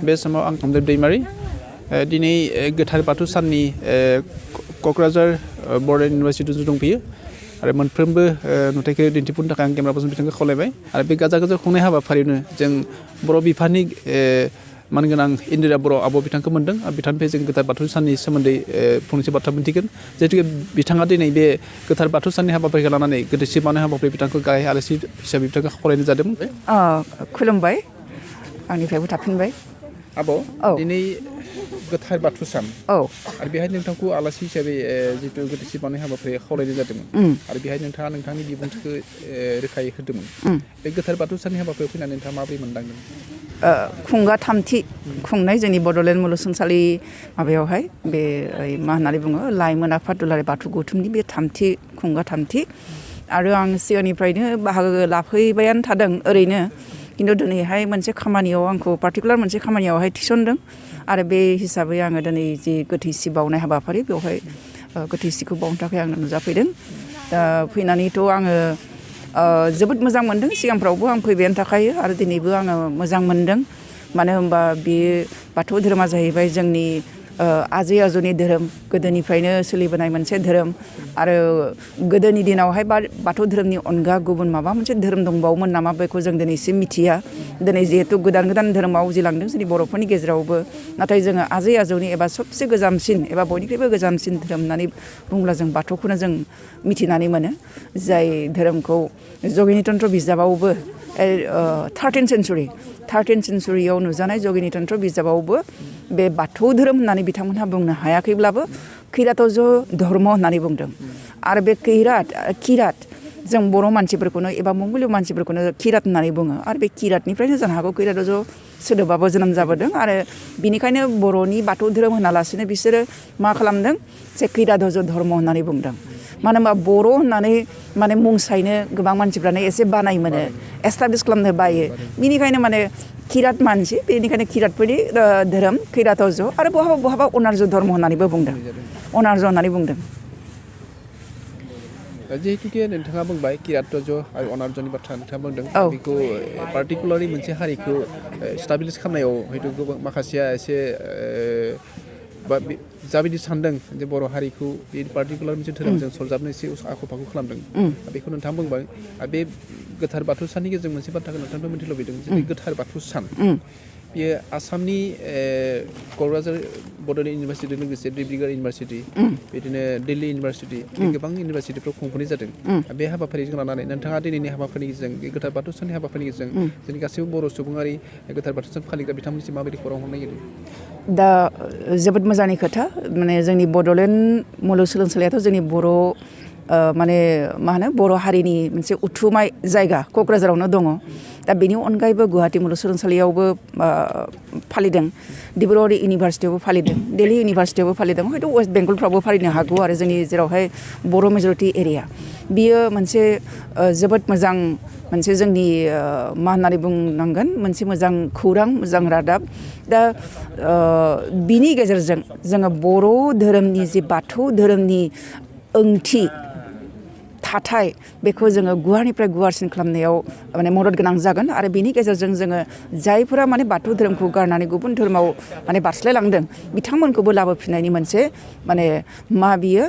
बे समाव आं हमदेब दैमारि दिनै गोथार बाथौ साननि क'क्राझार बर'लेण्ड इउनिभारसिटियाव दंफैयो आरो मोनफ्रोमबो नुथायखौ दिन्थिफुंनो थाखाय आं केमेरा पार्सन बिथांखौ खावलायबाय आरो बे गाजा गोमजा खुंनाय हाबाफारियावनो जों बर' बिफाननि मानगोनां इन्द्रा बर' आब' बिथांखौ मोन्दों आरो बिथांनिफ्राय जों गोथार बाथौ साननि सोमोन्दै फंनैसो बाथ्रा मिन्थिगोन जिहेतु बिथाङा दिनै बे गोथार बाथौ साननि हाबाफारिखौ लानानै गोथैसि बावनाय हाबाफारि बिथांखौ गाहाय आलासि हिसाबै बिथांखौ खावलायनाय जादोंमोन। खुलुमबाय आंनिफ्रायबो थाफिनबाय। आब' दिनै गोथार बाथौ सान आरो बेहाय नोंथांखौ आलासि हिसाबै जितु गोथैसि बावनाय हाबाफारिया खावलायनाय जादोंमोन आरो बेहाय नोंथाङा नोंथांनि बिबुंथिखौ रोखायै होदोंमोन। बे गोथार बाथौ साननि हाबाफारियाव फैनानै नोंथाङा माबोरै मोनदांदों? खुंगा थामथि खुंनाय जोंनि बड'लेण्ड मुलुगसोलोंसालि माबायावहाय बे मा होननानै बुङो लाइमोन आफाद दुलाराय बाथौ गौथुमनि बे खुंगा थामथि आरो आं सिगांनिफ्रायनो बाहागो लाफैबायानो थादों ओरैनो खिन्थु दिनैहाय मोनसे खामानियाव आंखौ पार्टिकुलार मोनसे खामानियावहाय थिसनदों आरो बे हिसाबै आङो दिनै जि गोथैसि बावनाय हाबाफारि बेवहाय गोथैसिखौ बावनो थाखाय आङो नुजाफैदों। दा फैनानैथ' आङो जोबोद मोजां मोनदों। सिगांफ्रावबो आं फैबायानो थाखायो आरो दिनैबो आङो मोजां मोनदों। मानो होनबा बे बाथौ धोरोमा जाहैबाय जोंनि आजै आजौनि धोरोम, गोदोनिफ्रायनो सोलिबोनाय मोनसे धोरोम आरो गोदोनि दिनावहाय बाथौ धोरोमनि अनगा गुबुन माबा मोनसे धोरोम दंबावोमोन नामा बेखौ जों दिनैसिम मिथिया। दिनै जिहेथु गोदान गोदान धोरोमाव उजिलांदों जोंनि बर'फोरनि गेजेरावबो, नाथाय जोङो आजै आजौनि एबा सबसे गोजामसिन एबा बयनिख्रुइबो गोजामसिन धोरोम होननानै बुंब्ला जों बाथौखौनो जों मिथिनानै मोनो। जाय धोरोमखौ जगिनी तन्त्र बिजाबावबो 13th सेन्सुरियाव नुजानाय जगिनी तन्त्र बिजाबावबो बे बाथौ धोरोम होननानै बिथांमोनहा बुंनो हायाखैब्लाबो खैरातज धर्म होननानै बुंदों। आरो बे किरात जों बर' मानसिफोरखौनो एबा मंगलिय मानसिफोरखौनो किरात होननानै बुङो आरो बे किरातनिफ्रायनो जानो हागौ खैरातज सोदोबाबो जोनोम जाबोदों आरो बिनिखायनो बर'नि बाथौ धोरोम होनालासिनो बिसोरो मा खालामदों जे खैरातज धर्म होननानै बुंदों। मानो होनबा बर' होननानै माने मुंसायनो गोबां मानसिफ्रानो एसे बानाय मोनो, एस्टाब्लिस खालामनो बायो। बिनिखायनो माने किरात मानसि, बेनिखायनो किरातफोरनि धोरोम खैरातज आरो बहाबा बहाबा अनार्ज धर्म होननानैबो बुंदों, अनार्ज होननानै बुंदों। जिहेतुके नोंथाङा बुंबाय किरातज आरो अनार्जनि बाथ्रा नोंथाङा बुंदों, बेखौ पार्टिकुलारलि मोनसे हारिखौ स्टाब्लिस खालामनायाव हयथ' गोबां माखासेया एसे बा जाबायदि सानदों जे बर' हारिखौ बे पार्टिकुलार मोनसे धोरोमजों सरजाबनो एसे आख' फाख' खालामदों, बेखौ नोंथाङा बुंबाय। आरो बे गोथार बाथौ साननि गेजेरजों मोनसे बाथ्राखौ नोंथांनिफ्राय मिथिनो लुबैदों जे गोथार बाथौ सान बेयो आसामनि क'क्राझार बड'लेण्ड इउनिभारसिटिजों लोगोसे डिब्रुगड़ इउनिभारसिटि, बिदिनो दिल्ली इउनिभारसिटि, गोबां इउनिभारसिटिफ्राव खुंफुंनाय जादों। बे हाबाफारिजों लानानै नोंथाङा दिनैनि हाबाफारिनि गेजेरजों गोथार बाथौ साननि हाबाफारिनि गेजेरजों जोंनि गासैबो बर' सुबुङारि गोथार बाथौ सान फालिग्रा बिथांमोननिसिम माबायदि खौरां हरनो नागिरदों? दा जोबोद मोजांनि खोथा। माने जोंनि बड'लेण्ड मुलुगसोलोंसालियाथ' जोंनि बर' माने मा होनो बर' हारिनि मोनसे उथुमाय जायगा क'क्राझारावनो दङ। दा बेनि अनगायैबो गुवाहाटि मुलुगसोलोंसालियावबो फालिदों, डिब्रुगड़ इउनिभारसिटियावबो फालिदों, दिल्ली इउनिभारसिटियावबो फालिदों, हयथ' वेस्ट बेंगलफ्रावबो फालिनो हागौ आरो जोंनि जेरावहाय बर' मेजरिटि एरिया। बियो मोनसे जोबोद मोजां मोनसे जोंनि मा होननानै बुंनांगोन मोनसे मोजां खौरां, मोजां रादाब। दा बिनि गेजेरजों जोङो बर' धोरोमनि जे बाथौ धोरोमनि ओंथि थाथाय बेखौ जोङो गुवारनिफ्राय गुवारसिन खालामनायाव माने मदद गोनां जागोन आरो बेनि गेजेरजों जोङो जायफोरा माने बाथौ धोरोमखौ गारनानै गुबुन धोरोमाव माने बारस्लायलांदों बिथांमोनखौबो लाबोफिननायनि मोनसे माने मा बियो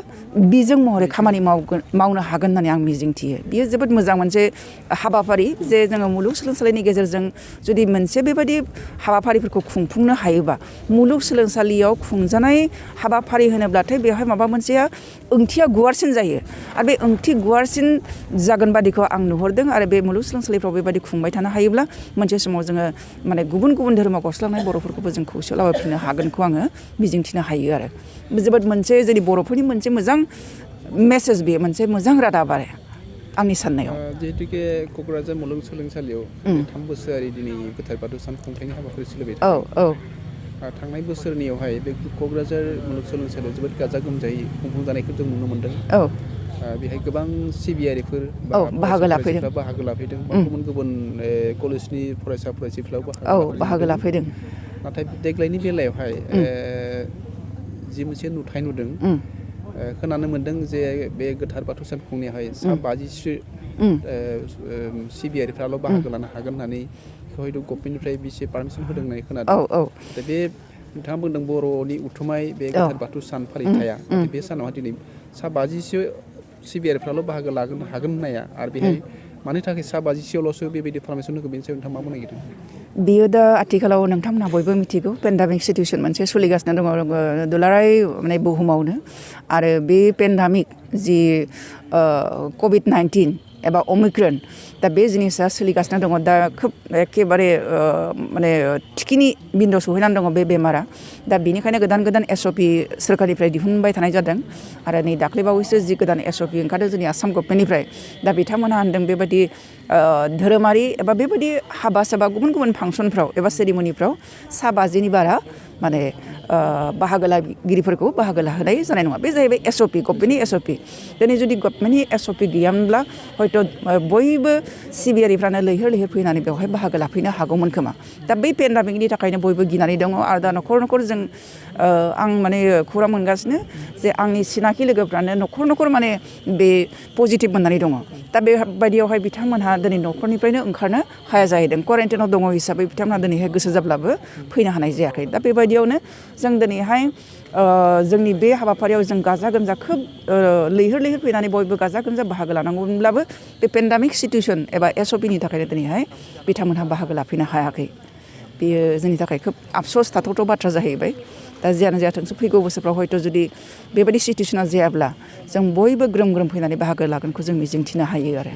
बिजों महरै खामानि मावनो हागोन होननानै आं मिजिंथियो। बियो जोबोद मोजां मोनसे हाबाफारि जे जोङो मुलुगसोलोंसालिनि गेजेरजों जुदि मोनसे बेबायदि हाबाफारिफोरखौ खुंफुंनो हायोबा, मुलुगसोलोंसालियाव खुंजानाय हाबाफारि होनोब्लाथाय बेवहाय माबा मोनसेया ओंथिया गुवारसिन जायो आरो बे ओंथि गुवारसिन जागोन बादिखौ आं नुहरदों आरो बे मुलुगसोलोंसालिफ्राव बेबायदि खुंबाय थानो हायोब्ला मोनसे समाव जोङो माने गुबुन गुबुन धोरोमाव गावस्रालांनाय बर'फोरखौबो जों खौसेयाव लाबोफिननो हागोनखौ आङो मिजिंथिनो हायो आरो जोबोद मोनसे जोंनि बर'फोरनि मोनसे मोजां मेसेज, बेयो मोनसे मोजां रादाब आरो आंनि साननायाव। जिहेतुके क'क्राझार मुलुगसोलोंसालियाव 3 बोसोरारि दिनै गोथार बाथौ सान खुंथायनि हाबाफारि सोलिबाय थादों। थांनाय बोसोरनियावहाय बे क'क्राझार मुलुगसोलोंसालियाव जोबोद गाजा गोमजायै खुंफुंजानायखौ जों नुनो मोन्दों। बेहाय गोबां सिबियारिफोर बाहागो लाफैदों, गुबुन गुबुन कलेजनि फरायसा फरायसुलिफ्राबो बाहागो लाफैदों। नाथाय देग्लायनि बेलायावहाय जि मोनसे नुथाय नुदों, खोनानो मोन्दों जे बे गोथार बाथौ सान खुंनायावहाय 50 सिबियारिफ्राल' बाहागो लानो हागोन होननानै हयथ' गभर्नमेन्टनिफ्राय बिसे पारमिसन होदों होननाय खोनादों दा बे नोंथाङा बुंदों बर'नि उथुमाय बे गोथार बाथौ सान फालिथाया बे सानावहाय दिनै 50सो सिबियारिफ्राल' बाहागो लागोन हागोन होननाया आरो बेहाय मानि थाखाय 50सोआवल'सो बेबायदि पारमिसन होगोन बेनि सायाव नोंथाङा मा बुंनो नागिरदों? बियो दा आथिखालाव नोंथांमोनहा बयबो मिथिगौ पेन्डामिक सिटुवेसन मोनसे सोलिगासिनो दङ दुलाराय माने बुहुमावनो आरो बे पेन्डामिक जि कभिड-19 एबा अमिक्रन दा बे जिनिसा सोलिगासिनो दङ दा खोब एखेबारे माने थिखिनि बिन्दोआव सहैनानै दङ बे बेमारा दा बेनिखायनो गोदान SOP सोरखारनिफ्राय दिहुनबाय थानाय जादों आरो नै दाख्लैबावैसो जि गोदान SOP ओंखारदों जोंनि आसाम गभर्नमेन्टनिफ्राय दा बिथांमोनहा होनदों बेबायदि धोरोमारि एबा बेबायदि हाबा साबा गुबुन फांसनफ्राव एबा सेरिमनिफ्राव 50नि बारा माने बाहागो लागिरिफोरखौ बाहागो लाहोनाय जानाय नङा बे जाहैबाय SOP गभर्नमेन्टनि SOP दिनै जुदि गभर्नमेन्टनि SOP गैयामोनब्ला हयथ' बयबो सिबियारिफ्रानो लैहोर फैनानै बेवहाय बाहागो लाफैनो हागौमोन खोमा दा बै पेन्डामिकनि थाखायनो बयबो गिनानै दङ आरो दा न'खर जों आं माने खौरां मोनगासिनो जे आंनि सिनाखि लोगोफ्रानो न'खर माने बे पजिटिभ मोननानै दङ दा बेबायदियावहाय बिथांमोनहा दिनै न'खरनिफ्रायनो ओंखारनो हाया जाहैदों क्वारेन्टाइनाव दङ हिसाबै बिथांमोनहा दिनैहाय गोसो जाब्लाबो फैनो हानाय जायाखै दा बेबायदियावनो जों दिनैहाय जोंनि बे हाबाफारियाव जों गाजा गोमजा खोब लैहोर फैनानै बयबो गाजा गोमजा बाहागो लानांगौमोनब्लाबो बे पेन्डामिक सिटुवेसन एबा SOPनि थाखायनो दिनैहाय बिथांमोनहा बाहागो लाफैनो हायाखै बेयो जोंनि थाखाय खोब आफस'स थाथावथाव बाथ्रा जाहैबाय दा जियानो जाथोंसै फैगौ बोसोरफ्राव हयथ' जुदि बेबायदि सिटुवेसना जायाब्ला जों बयबो ग्रोम फैनानै बाहागो लागोनखौ जों मिजिंथिनो हायो आरो